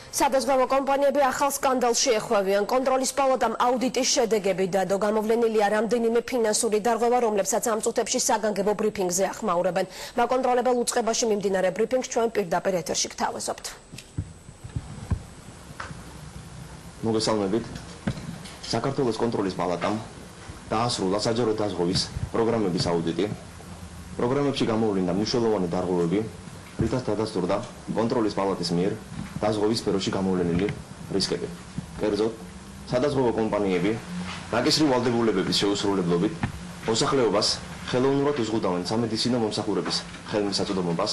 სადაზღვევო კომპანიები ახალ სკანდალში ეხვევიან. კონტროლის პალატამ აუდიტის შედეგები დადო. გამოვლენილია რამდენიმე ფინანსური დარღვევა, რომლებსაც ამ წუთებში საგანგებო ბრიფინგზე ახმაურებენ. მაკონტროლებელ უწყებაში მიმდინარე ბრიფინგს ჩვენ პირდაპირ ეთერში გთავაზობთ. მოგესალმებით. საქართველოს კონტროლის პალატამ დაასრულა საჯარო დაზღვევის პროგრამების აუდიტი. პროგრამებში გამოვლინდა მნიშვნელოვანი დარღვევები, რითაც დადასტურდა კონტროლის პალატის მიერ დაზღვევის სფეროში გამოვლენილი რისკები. კერძოდ, სადაზღვევო კომპანიები დაკისრულ ვალდებულებების შეუსრულებლობით მოსახლეობას ხელოვნურად უზღუდავენ სამედიცინო მომსახურების ხელმისაწვდომობას,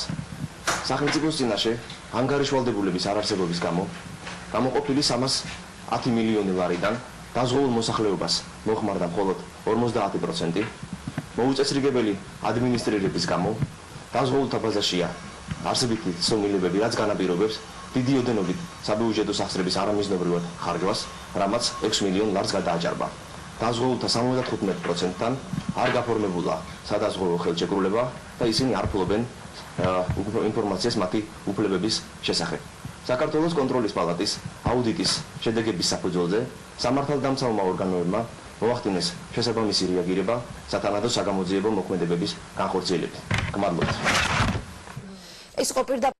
სახელმწიფოს წინაშე ანგარიშვალდებულების არარსებობის გამო გამოყოფილი 310 მილიონი ლარიდან დაზღვეულ მოსახლეობას მოხმარდა მხოლოდ 50%, მოუწესრიგებელი ადმინისტრირების გამო დაზღვეულთა ბაზაშია არსებითი ცნობილებები, რაც განაპირობებს დიდი ოდენობით საბიუჯეტო სახსრების არამიზნობრივად ხარჯვას, რამაც 6 მილიონ ლარს გადააჭარბა. დაზღვეულთა 75%-თან არ გაფორმებულა სადაზღვევო ხელშეკრულება და ისინი არ ფლობენ ინფორმაციას მათი უფლებების შესახებ. საქართველოს კონტროლის პალატის აუდიტის შედეგების საფუძველზე სამართალდამცავმა ორგანოებმა მოახდინეს შესაბამისი რეაგირება სათანადო საგამოძიებო მოქმედებების განხორციელებით. გმადლობთ. ეს ყოფილდა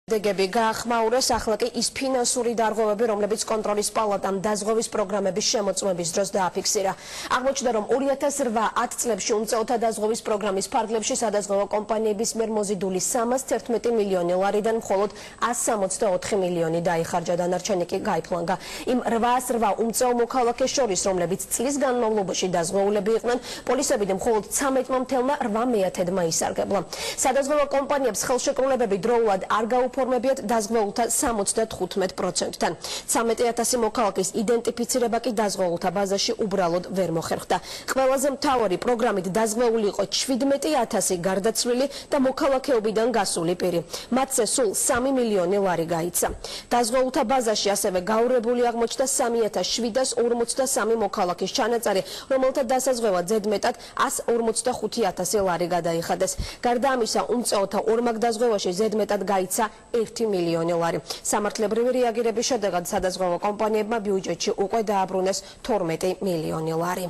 შედეგები გაახმაურეს, ახლა კი ის ფინანსური დარღვევები, რომლებიც კონტროლის პალატამ დაზღვევის პროგრამების შემოწმების დროს დააფიქსირა. აღმოჩნდა, რომ 2008-10 წლებში უმწეოთა დაზღვევის პროგრამის ფარგლებში სადაზღვევო კომპანიების მიერ მოზიდული 311 მილიონი ლარიდან მხოლოდ 164 მილიონი დაიხარჯა, დანარჩენი კი გაიფლანგა. იმ 808 უმწეო მოქალაქეს შორის, რომლებიც წლის განმავლობაში დაზღვეულები იყვნენ, პოლიციები მხოლოდ 13.8 მეათედმა ისარგებლა. სადაზღვევო კომპანიებს ხელშეკრულებები დროულად არ ფორმებიათ დაზღვეულთა 75%-თან. 13,000 მოქალაქის იდენტიფიცირება კი დაზღვეულთა ბაზაში უბრალოდ ვერ მოხერხდა. ყველაზე მთავარი პროგრამით დაზღვეული იყო 17,000 გარდაცვლილი და მოქალაქეობიდან გასული პირი. მათზე სულ 3 მილიონი ლარი გაიცა. დაზღვეულთა ბაზაში ასევე გაურებული აღმოჩნდა 3,753 მოქალაქის ჩანაწერი, რომელთა დასაზღვევად ზედმეტად 145,000 ლარი გადაიხადეს. გარდა ამისა, უმწეოთა ორმაგ დაზღვევაში ზედმეტად გაიცა 1 მილიონი ლარი. სამართლებრივი რეაგირების შედეგად სადაზღვევო კომპანიებმა ბიუჯეტში უკვე დააბრუნეს 12 მილიონი ლარი.